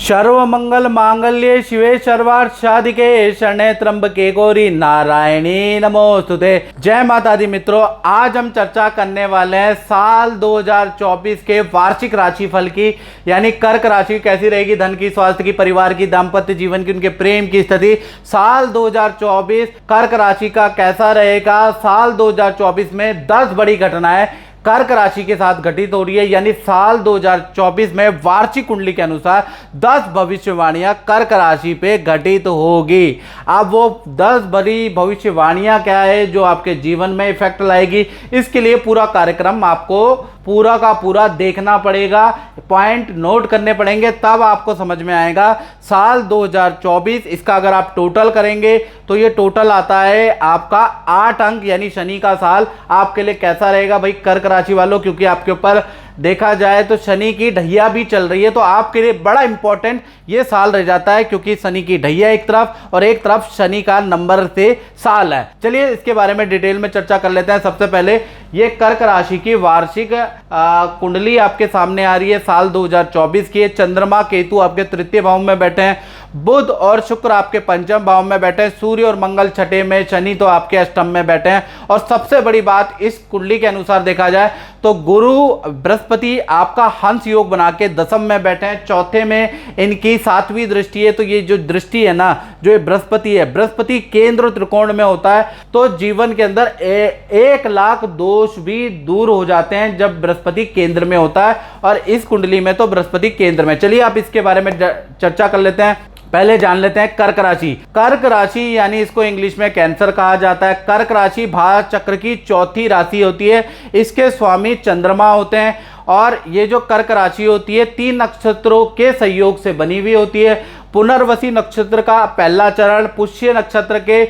सर्व मंगल मांगल्ये शिवे सर्वार्थ साधिके शरण्ये त्र्यंबके गौरी नारायणी नमोस्तुते। जय माता दी मित्रों, आज हम चर्चा करने वाले हैं साल 2024 के वार्षिक राशिफल की, यानी कर्क राशि कैसी रहेगी, धन की, स्वास्थ्य की, परिवार की, दाम्पत्य जीवन की, उनके प्रेम की स्थिति। साल 2024 कर्क राशि का कैसा रहेगा। साल 2024 में 10 बड़ी घटनाएं कर्क राशि के साथ घटित हो रही है, यानी साल 2024 में वार्षिक कुंडली के अनुसार 10 भविष्यवाणियां कर्क राशि पे घटित होगी। अब वो 10 बड़ी भविष्यवाणियां क्या है जो आपके जीवन में इफेक्ट लाएगी, इसके लिए पूरा कार्यक्रम आपको पूरा का पूरा देखना पड़ेगा, पॉइंट नोट करने पड़ेंगे, तब आपको समझ में आएगा। साल 2024 इसका अगर आप टोटल करेंगे तो ये टोटल आता है आपका 8 अंक, यानी शनि का साल आपके लिए कैसा रहेगा भाई कर्क राशि वालों, क्योंकि आपके ऊपर देखा जाए तो शनि की ढैया भी चल रही है, तो आपके लिए बड़ा इंपॉर्टेंट ये साल रह जाता है, क्योंकि शनि की ढैया एक तरफ और एक तरफ शनि का नंबर से साल है। चलिए इसके बारे में डिटेल में चर्चा कर लेते हैं। सबसे पहले ये कर्क राशि की वार्षिक कुंडली आपके सामने आ रही है साल 2024 की। चंद्रमा केतु आपके तृतीय भाव में बैठे हैं, बुध और शुक्र आपके पंचम भाव में बैठे हैं, सूर्य और मंगल छठे में, शनि तो आपके अष्टम में बैठे हैं। और सबसे बड़ी बात इस कुंडली के अनुसार देखा जाए तो गुरु बृहस्पति आपका हंस योग बना के दसम में बैठे हैं, चौथे में इनकी 7वीं दृष्टि है। तो ये जो दृष्टि है ना, जो ये बृहस्पति है, बृहस्पति केंद्र त्रिकोण में होता है, तो जीवन के अंदर 1 लाख दोष भी दूर हो जाते हैं जब बृहस्पति केंद्र में होता है, और इस कुंडली में तो बृहस्पति केंद्र में। चलिए आप इसके बारे में चर्चा कर लेते हैं। पहले जान लेते हैं कर्क राशि। कर्क राशि यानी इसको इंग्लिश में कैंसर कहा जाता है। कर्क राशि भारत चक्र की चौथी राशि होती है, इसके स्वामी चंद्रमा होते हैं, और ये जो कर्क राशि होती है 3 नक्षत्रों के सहयोग से बनी हुई होती है। पुनर्वसी नक्षत्र का पहला चरण, पुष्य नक्षत्र के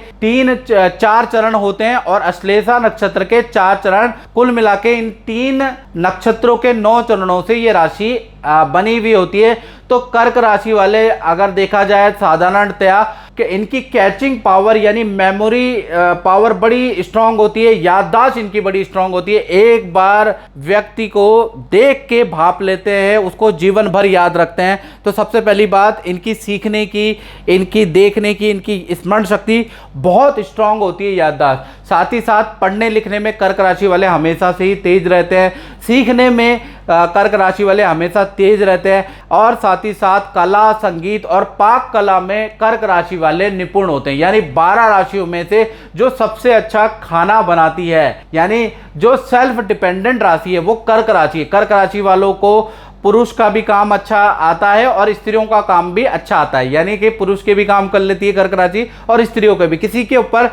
4 चरण होते हैं, और अश्लेषा नक्षत्र के 4 चरण। कुल मिला के इन 3 नक्षत्रों के 9 चरणों से ये राशि बनी हुई होती है। तो कर्क राशि वाले अगर देखा जाए साधारणतया कि इनकी कैचिंग पावर यानी मेमोरी पावर बड़ी स्ट्रांग होती है, याददाश्त इनकी बड़ी स्ट्रांग होती है। एक बार व्यक्ति को देख के भाप लेते हैं, उसको जीवन भर याद रखते हैं। तो सबसे पहली बात इनकी सीखने की, इनकी देखने की, इनकी स्मरण शक्ति बहुत स्ट्रांग होती है, याददाश्त। साथ ही साथ पढ़ने लिखने में कर्क राशि वाले हमेशा से ही तेज रहते हैं, सीखने में कर्क राशि वाले हमेशा तेज रहते हैं, और साथ ही साथ कला, संगीत और पाक कला में कर्क राशि वाले निपुण होते हैं। यानी 12 राशियों में से जो सबसे अच्छा खाना बनाती है, यानी जो सेल्फ डिपेंडेंट राशि है, वो कर्क राशि है। कर्क राशि वालों को पुरुष का भी काम अच्छा आता है और स्त्रियों का काम भी अच्छा आता है, यानी कि पुरुष के भी काम कर लेती है कर्क राशि, और स्त्रियों के भी, किसी के ऊपर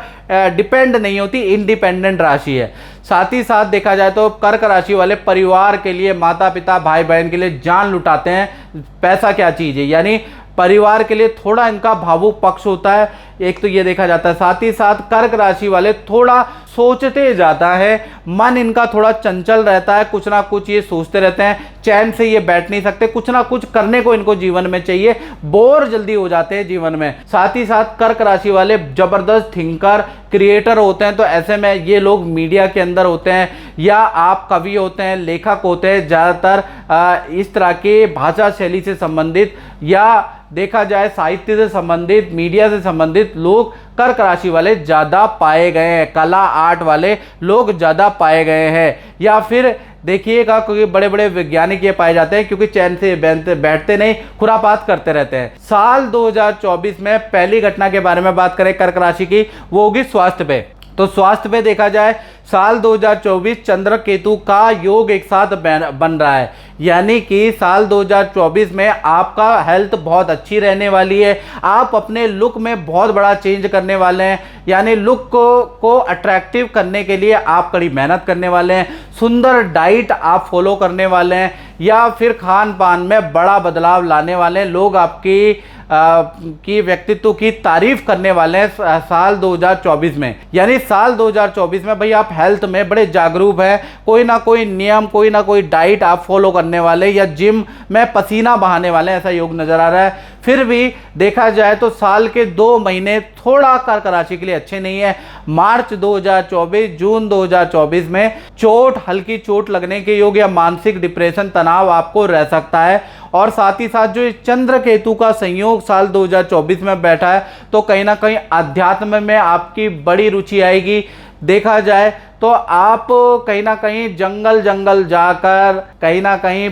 डिपेंड नहीं होती, इंडिपेंडेंट राशि है। साथ ही साथ देखा जाए तो कर्क राशि वाले परिवार के लिए, माता पिता भाई बहन के लिए जान लुटाते हैं। पैसा क्या चीज़ है, यानी परिवार के लिए थोड़ा इनका भावुक पक्ष होता है, एक तो ये देखा जाता है। साथ ही साथ कर्क राशि वाले थोड़ा सोचते जाता है, मन इनका थोड़ा चंचल रहता है, कुछ ना कुछ ये सोचते रहते हैं, चैन से ये बैठ नहीं सकते, कुछ ना कुछ करने को इनको जीवन में चाहिए, बोर जल्दी हो जाते हैं जीवन में। साथ ही साथ कर्क राशि वाले जबरदस्त थिंकर, क्रिएटर होते हैं, तो ऐसे में ये लोग मीडिया के अंदर होते हैं, या आप कवि होते हैं, लेखक होते हैं, ज़्यादातर इस तरह के भाषा शैली से संबंधित या देखा जाए साहित्य से संबंधित, मीडिया से संबंधित लोग कर्क राशि वाले ज़्यादा पाए गए हैं, कला आर्ट वाले लोग ज़्यादा पाए गए हैं। या फिर देखिएगा क्योंकि बड़े बड़े वैज्ञानिक ये पाए जाते हैं, क्योंकि चैन से बैठते नहीं, खुरापात करते रहते हैं। साल 2024 में पहली घटना के बारे में बात करें कर्क राशि की, वो होगी स्वास्थ्य पे। तो स्वास्थ्य पे देखा जाए साल 2024 चंद्र केतु का योग एक साथ बन रहा है, यानी कि साल 2024 में आपका हेल्थ बहुत अच्छी रहने वाली है। आप अपने लुक में बहुत बड़ा चेंज करने वाले हैं, यानी लुक को अट्रैक्टिव करने के लिए आप कड़ी मेहनत करने वाले हैं, सुंदर डाइट आप फॉलो करने वाले हैं, या फिर खान पान में बड़ा बदलाव लाने वाले हैं। लोग आपकी की व्यक्तित्व की तारीफ करने वाले हैं साल 2024 में। यानी साल 2024 में भाई आप हेल्थ में बड़े जागरूक हैं, कोई ना कोई नियम, कोई ना कोई डाइट आप फॉलो करने वाले, या जिम में पसीना बहाने वाले, ऐसा योग नजर आ रहा है। फिर भी देखा जाए तो साल के 2 महीने थोड़ा कर्क राशि के लिए अच्छे नहीं है। मार्च 2024 जून 2024 में हल्की चोट लगने के योग या मानसिक डिप्रेशन तनाव आपको रह सकता है। और साथ ही साथ जो चंद्र केतु का संयोग साल 2024 में बैठा है, तो कहीं ना कहीं अध्यात्म में आपकी बड़ी रुचि आएगी। देखा जाए तो आप कहीं ना कहीं जंगल जाकर कहीं ना कहीं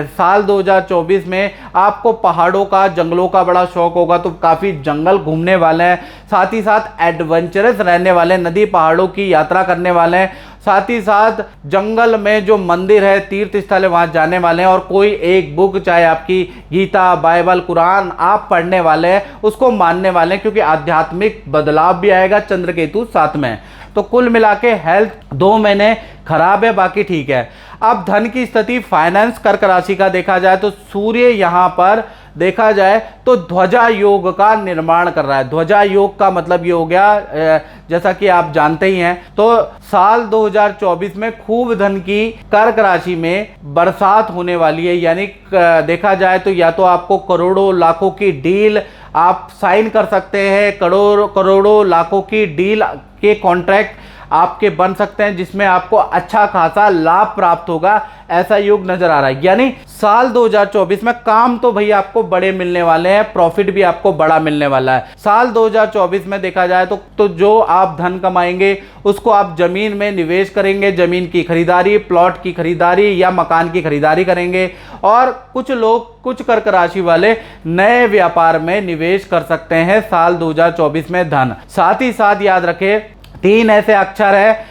साल 2024 में आपको पहाड़ों का, जंगलों का बड़ा शौक होगा, तो काफ़ी जंगल घूमने वाले हैं। साथ ही साथ एडवेंचरस रहने वाले, नदी पहाड़ों की यात्रा करने वाले हैं। साथ ही साथ जंगल में जो मंदिर है, तीर्थ स्थल है, वहाँ जाने वाले हैं। और कोई एक बुक, चाहे आपकी गीता, बाइबल, कुरान आप पढ़ने वाले हैं, उसको मानने वाले हैं, क्योंकि आध्यात्मिक बदलाव भी आएगा। चंद्र केतु साथ में, तो कुल मिला के हेल्थ 2 महीने खराब है, बाकी ठीक है। अब धन की स्थिति, फाइनेंस कर्क राशि का देखा जाए तो सूर्य यहां पर देखा जाए तो ध्वजा योग का निर्माण कर रहा है। ध्वजा योग का मतलब ये हो गया, जैसा कि आप जानते ही हैं, तो साल 2024 में खूब धन की कर्क राशि में बरसात होने वाली है। यानी देखा जाए तो या तो आपको करोड़ों लाखों की डील आप साइन कर सकते हैं, करोड़ों लाखों की डील के कॉन्ट्रैक्ट आपके बन सकते हैं, जिसमें आपको अच्छा खासा लाभ प्राप्त होगा, ऐसा योग नजर आ रहा है। यानी साल 2024 में काम तो भैया आपको बड़े मिलने वाले हैं, प्रॉफिट भी आपको बड़ा मिलने वाला है। साल 2024 में देखा जाए तो जो आप धन कमाएंगे उसको आप जमीन में निवेश करेंगे, जमीन की खरीदारी, प्लॉट की खरीदारी या मकान की खरीदारी करेंगे। और कुछ लोग, कुछ कर्क राशि वाले नए व्यापार में निवेश कर सकते हैं साल 2024 में धन। साथ ही साथ याद रखें, 3 ऐसे अक्षर है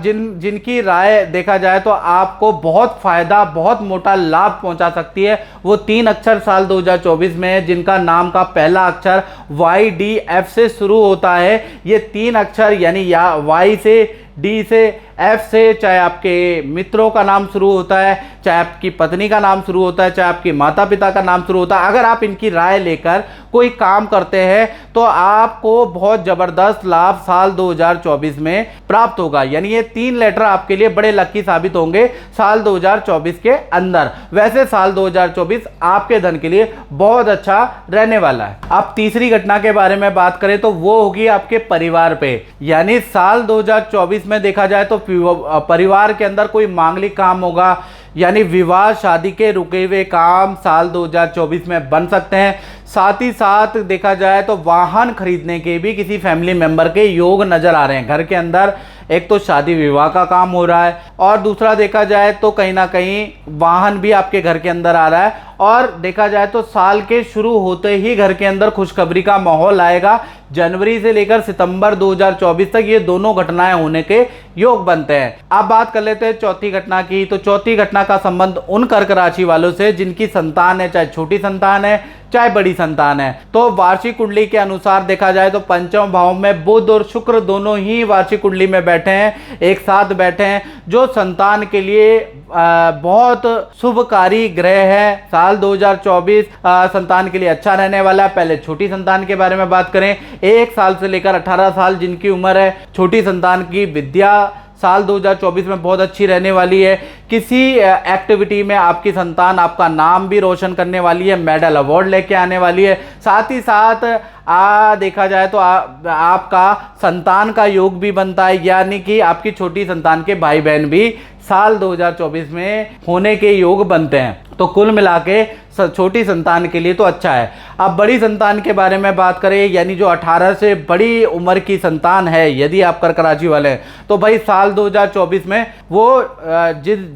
जिनकी राय देखा जाए तो आपको बहुत फायदा, बहुत मोटा लाभ पहुंचा सकती है। वो 3 अक्षर साल 2024 में है, जिनका नाम का पहला अक्षर YDF से शुरू होता है। ये 3 अक्षर यानी या Y से, D से, F से, चाहे आपके मित्रों का नाम शुरू होता है, चाहे आपकी पत्नी का नाम शुरू होता है, चाहे आपके माता पिता का नाम शुरू होता है। अगर आप इनकी राय लेकर कोई काम करते हैं तो आपको बहुत ज़बरदस्त लाभ साल 2024 में प्राप्त होगा। यानी ये 3 लेटर आपके लिए बड़े लकी साबित होंगे साल 2024 के अंदर। वैसे साल 2024 आपके धन के लिए बहुत अच्छा रहने वाला है। अब तीसरी घटना के बारे में बात करें तो वो होगी आपके परिवार पे। यानी साल 2024 में देखा जाए तो परिवार के अंदर कोई मांगलिक काम होगा, यानी विवाह शादी के रुके हुए काम साल 2024 में बन सकते हैं। साथ ही साथ देखा जाए तो वाहन खरीदने के भी किसी फैमिली मेंबर के योग नजर आ रहे हैं। घर के अंदर एक तो शादी विवाह का काम हो रहा है, और दूसरा देखा जाए तो कहीं ना कहीं वाहन भी आपके घर के अंदर आ रहा है। और देखा जाए तो साल के शुरू होते ही घर के अंदर खुशखबरी का माहौल आएगा। जनवरी से लेकर सितंबर 2024 तक ये दोनों घटनाएं होने के योग बनते हैं। अब बात कर लेते हैं चौथी घटना की। तो चौथी घटना का संबंध उन कर्क राशि वालों से जिनकी संतान है, चाहे छोटी संतान है चाहे बड़ी संतान है। तो वार्षिक कुंडली के अनुसार देखा जाए तो पंचम भाव में बुध और शुक्र दोनों ही वार्षिक कुंडली में बैठे हैं, एक साथ बैठे हैं, जो संतान के लिए बहुत शुभकारी ग्रह है। साल 2024 संतान के लिए अच्छा रहने वाला है। पहले छोटी संतान के बारे में बात करें, 1 साल से लेकर 18 साल जिनकी उम्र है, छोटी संतान की विद्या साल 2024 में बहुत अच्छी रहने वाली है। किसी एक्टिविटी में आपकी संतान आपका नाम भी रोशन करने वाली है, मेडल अवार्ड लेके आने वाली है। साथ ही साथ देखा जाए तो आपका संतान का योग भी बनता है, यानी कि आपकी छोटी संतान के भाई बहन भी साल 2024 में होने के योग बनते हैं। तो कुल मिला के छोटी संतान के लिए तो अच्छा है। अब बड़ी संतान के बारे में बात करें, यानी जो 18 से बड़ी उम्र की संतान है, यदि आप कर्क राशि वाले हैं, तो भाई साल 2024 में वो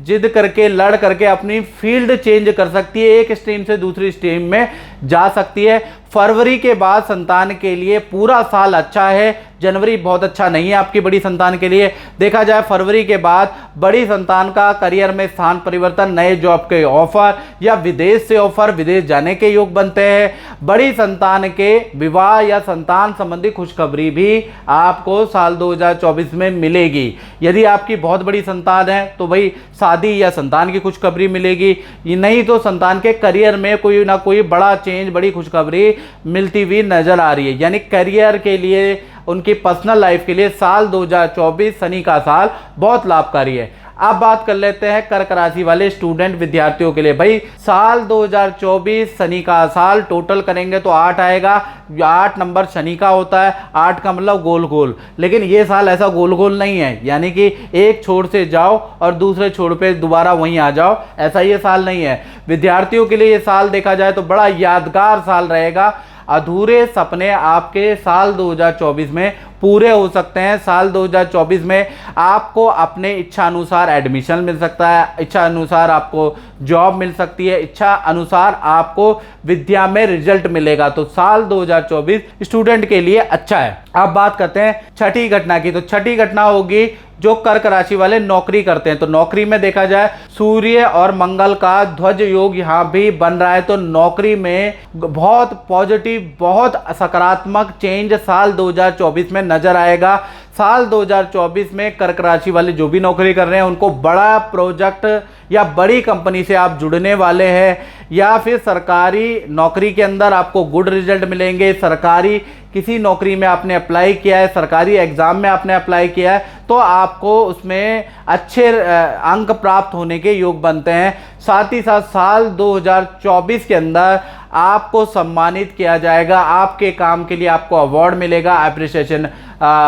जिद करके, लड़ करके अपनी फील्ड चेंज कर सकती है, एक स्ट्रीम से दूसरी स्ट्रीम में जा सकती है। फरवरी के बाद संतान के लिए पूरा साल अच्छा है। जनवरी बहुत अच्छा नहीं है आपकी बड़ी संतान के लिए। देखा जाए फरवरी के बाद बड़ी संतान का करियर में स्थान परिवर्तन, नए जॉब के ऑफर या विदेश से ऑफर, विदेश जाने के योग बनते हैं। बड़ी संतान के विवाह या संतान संबंधी खुशखबरी भी आपको साल 2024 में मिलेगी। यदि आपकी बहुत बड़ी संतान है तो भाई शादी या संतान की खुशखबरी मिलेगी, नहीं तो संतान के करियर में कोई ना कोई बड़ा चेंज, बड़ी खुशखबरी मिलती हुई नजर आ रही है। यानी करियर के लिए, उनकी पर्सनल लाइफ के लिए साल 2024 शनि का साल बहुत लाभकारी है। अब बात कर लेते हैं कर्क राशि वाले स्टूडेंट विद्यार्थियों के लिए। भाई साल 2024 शनि का साल, टोटल करेंगे तो 8 आएगा। 8 नंबर शनि का होता है, 8 का मतलब गोल गोल, लेकिन ये साल ऐसा गोल गोल नहीं है, यानी कि एक छोर से जाओ और दूसरे छोर पे दोबारा वहीं आ जाओ, ऐसा ये साल नहीं है। विद्यार्थियों के लिए ये साल देखा जाए तो बड़ा यादगार साल रहेगा। अधूरे सपने आपके साल 2024 में पूरे हो सकते हैं। साल 2024 में आपको अपने इच्छा अनुसार एडमिशन मिल सकता है, इच्छा अनुसार आपको जॉब मिल सकती है, इच्छा अनुसार आपको विद्या में रिजल्ट मिलेगा। तो साल 2024 स्टूडेंट के लिए अच्छा है। अब बात करते हैं छठी घटना की। तो छठी घटना होगी जो कर्क राशि वाले नौकरी करते हैं। तो नौकरी में देखा जाए सूर्य और मंगल का ध्वज योग यहाँ भी बन रहा है, तो नौकरी में बहुत पॉजिटिव, बहुत सकारात्मक चेंज साल 2024 में नजर आएगा। साल 2024 में कर्क राशि वाले जो भी नौकरी कर रहे हैं उनको बड़ा प्रोजेक्ट या बड़ी कंपनी से आप जुड़ने वाले हैं, या फिर सरकारी नौकरी के अंदर आपको गुड रिजल्ट मिलेंगे। सरकारी किसी नौकरी में आपने अप्लाई किया है, सरकारी एग्जाम में आपने अप्लाई किया है, तो आपको उसमें अच्छे अंक प्राप्त होने के योग बनते हैं। साथ ही साथ साल 2024 के अंदर आपको सम्मानित किया जाएगा, आपके काम के लिए आपको अवार्ड मिलेगा, अप्रिसिएशन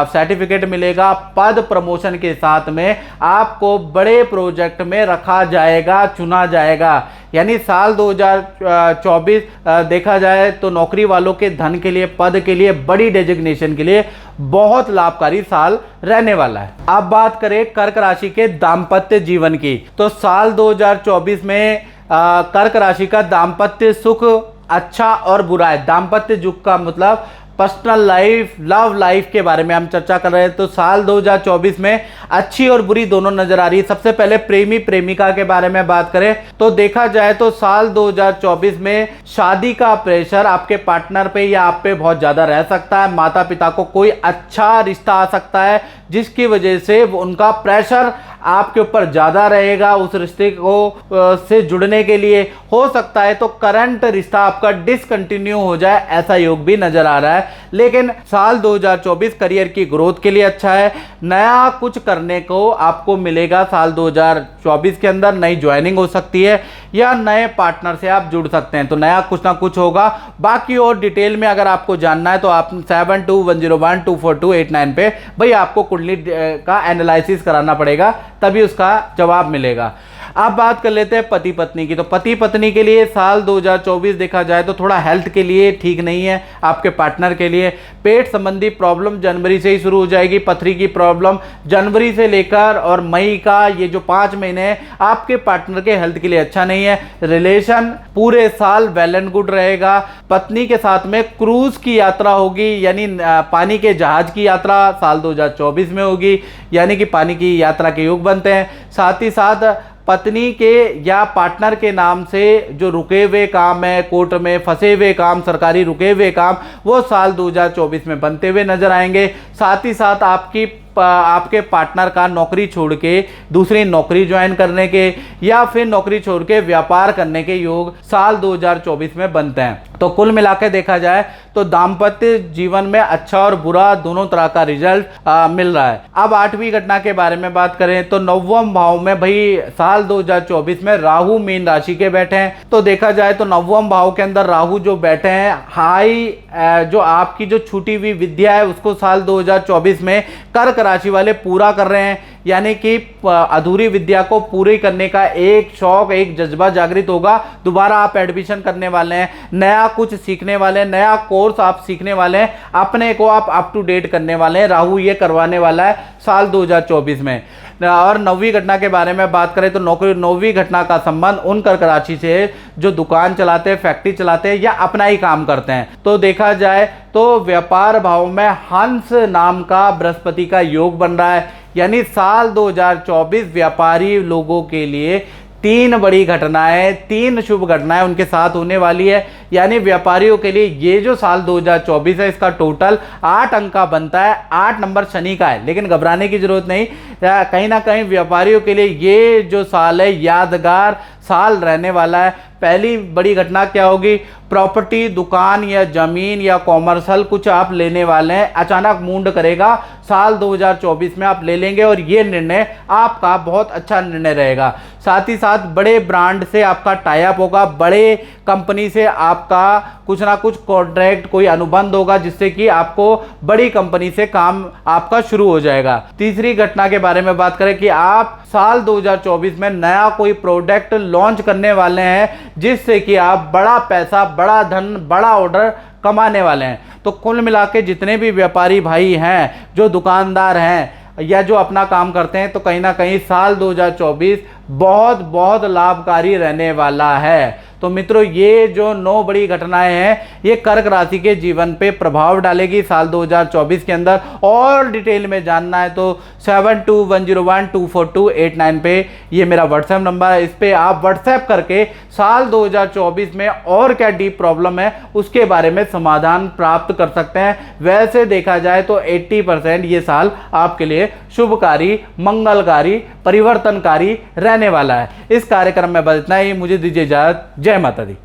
सर्टिफिकेट मिलेगा, पद प्रमोशन के साथ में आपको बड़े प्रोजेक्ट में रखा जाएगा, चुना जाएगा। यानी साल 2024 देखा जाए तो नौकरी वालों के धन के लिए, पद के लिए, बड़ी डेजिग्नेशन के लिए बहुत लाभकारी साल रहने वाला है। अब बात करें कर्क राशि के दाम्पत्य जीवन की। तो साल 2024 में कर्क राशि का दाम्पत्य सुख अच्छा और बुरा है। दाम्पत्य सुख का मतलब पर्सनल लाइफ, लव लाइफ के बारे में हम चर्चा कर रहे हैं। तो साल 2024 में अच्छी और बुरी दोनों नजर आ रही है। सबसे पहले प्रेमी प्रेमिका के बारे में बात करें तो देखा जाए तो साल 2024 में शादी का प्रेशर आपके पार्टनर पे या आप पे बहुत ज्यादा रह सकता है। माता पिता को कोई अच्छा रिश्ता आ सकता है जिसकी वजह से उनका प्रेशर आपके ऊपर ज्यादा रहेगा उस रिश्ते को से जुड़ने के लिए। हो सकता है तो करंट रिश्ता आपका डिसकंटिन्यू हो जाए, ऐसा योग भी नजर आ रहा है। लेकिन साल 2024 करियर की ग्रोथ के लिए अच्छा है। नया कुछ करने को आपको मिलेगा साल 2024 के अंदर, नई ज्वाइनिंग हो सकती है या नए पार्टनर से आप जुड़ सकते हैं, तो नया कुछ ना कुछ होगा। बाकी और डिटेल में अगर आपको जानना है तो आप 7210124289 पे भाई आपको कुंडली का एनालिसिस कराना पड़ेगा, तभी उसका जवाब मिलेगा। अब बात कर लेते हैं पति पत्नी की। तो पति पत्नी के लिए साल 2024 देखा जाए तो थोड़ा हेल्थ के लिए ठीक नहीं है। आपके पार्टनर के लिए पेट संबंधी प्रॉब्लम जनवरी से ही शुरू हो जाएगी। पथरी की प्रॉब्लम जनवरी से लेकर और मई का ये जो 5 महीने हैं आपके पार्टनर के हेल्थ के लिए अच्छा नहीं है। रिलेशन पूरे साल वेल एंड गुड रहेगा। पत्नी के साथ में क्रूज की यात्रा होगी, यानी पानी के जहाज की यात्रा साल 2024 में होगी, यानी कि पानी की यात्रा के योग बनते हैं। साथ ही साथ पत्नी के या पार्टनर के नाम से जो रुके हुए काम है, कोर्ट में फंसे हुए काम, सरकारी रुके हुए काम, वो साल 2024 में बनते हुए नजर आएंगे। साथ ही साथ आपके पार्टनर का नौकरी छोड़ के दूसरी नौकरी ज्वाइन करने के या फिर नौकरी छोड़ के व्यापार करने के योग साल 2024 में बनते हैं। तो कुल मिलाकर देखा जाए तो दाम्पत्य जीवन में अच्छा और बुरा दोनों तरह का रिजल्ट मिल रहा है। अब 8वीं घटना के बारे में बात करें तो 9वें भाव में भाई साल 2024 में राहु मीन राशि के बैठे हैं। तो देखा जाए तो 9वें भाव के अंदर राहु जो बैठे हैं, हाई जो आपकी जो छूटी हुई विद्या है उसको साल 2024 में कर्क राशि वाले पूरा कर रहे हैं। यानी कि अधूरी विद्या को पूरी करने का एक शौक, एक जज्बा जागृत होगा। दोबारा आप एडमिशन करने वाले हैं, नया कुछ सीखने वाले हैं, नया कोर्स आप सीखने वाले हैं, अपने को आप अप टू डेट करने वाले हैं। राहु ये करवाने वाला है साल 2024 में। और 9वीं घटना के बारे में बात करें तो 9वीं घटना का संबंध उन कर्क राशि से जो दुकान चलाते हैं, फैक्ट्री चलाते हैं या अपना ही काम करते हैं। तो देखा जाए तो व्यापार भाव में हंस नाम का बृहस्पति का योग बन रहा है। यानी साल 2024 व्यापारी लोगों के लिए 3 बड़ी घटनाएं, 3 शुभ घटनाएं उनके साथ होने वाली है। यानी व्यापारियों के लिए ये जो साल 2024 है इसका टोटल 8 अंक का बनता है। 8 नंबर शनि का है, लेकिन घबराने की जरूरत नहीं। कहीं ना कहीं व्यापारियों के लिए ये जो साल है यादगार साल रहने वाला है। पहली बड़ी घटना क्या होगी, प्रॉपर्टी, दुकान या जमीन या कॉमर्शियल कुछ आप लेने वाले हैं, अचानक मूड करेगा, साल 2024 में आप ले लेंगे और ये निर्णय आपका बहुत अच्छा निर्णय रहेगा। साथ ही साथ बड़े ब्रांड से आपका टाई अप होगा, बड़े कंपनी से आपका कुछ ना कुछ कॉन्ट्रैक्ट, कोई अनुबंध होगा जिससे कि आपको बड़ी कंपनी से काम आपका शुरू हो जाएगा। तीसरी घटना के बारे में बात करें कि आप साल 2024 में नया कोई प्रोडक्ट लॉन्च करने वाले हैं जिससे कि आप बड़ा पैसा, बड़ा धन, बड़ा ऑर्डर कमाने वाले हैं। तो कुल मिला के जितने भी व्यापारी भाई हैं, जो दुकानदार हैं या जो अपना काम करते हैं, तो कहीं ना कहीं साल 2024 बहुत बहुत लाभकारी रहने वाला है। तो मित्रों, ये जो 9 बड़ी घटनाएं हैं, ये कर्क राशि के जीवन पे प्रभाव डालेगी साल 2024 के अंदर। और डिटेल में जानना है तो 7210124289 पे ये मेरा व्हाट्सएप नंबर है, इस पे आप व्हाट्सएप करके साल 2024 में और क्या डीप प्रॉब्लम है उसके बारे में समाधान प्राप्त कर सकते हैं। वैसे देखा जाए तो 80% ये साल आपके लिए शुभकारी, मंगलकारी, परिवर्तनकारी रहने वाला है। इस कार्यक्रम में बस इतना ही, मुझे दीजिए इजाजत। जय माता दी।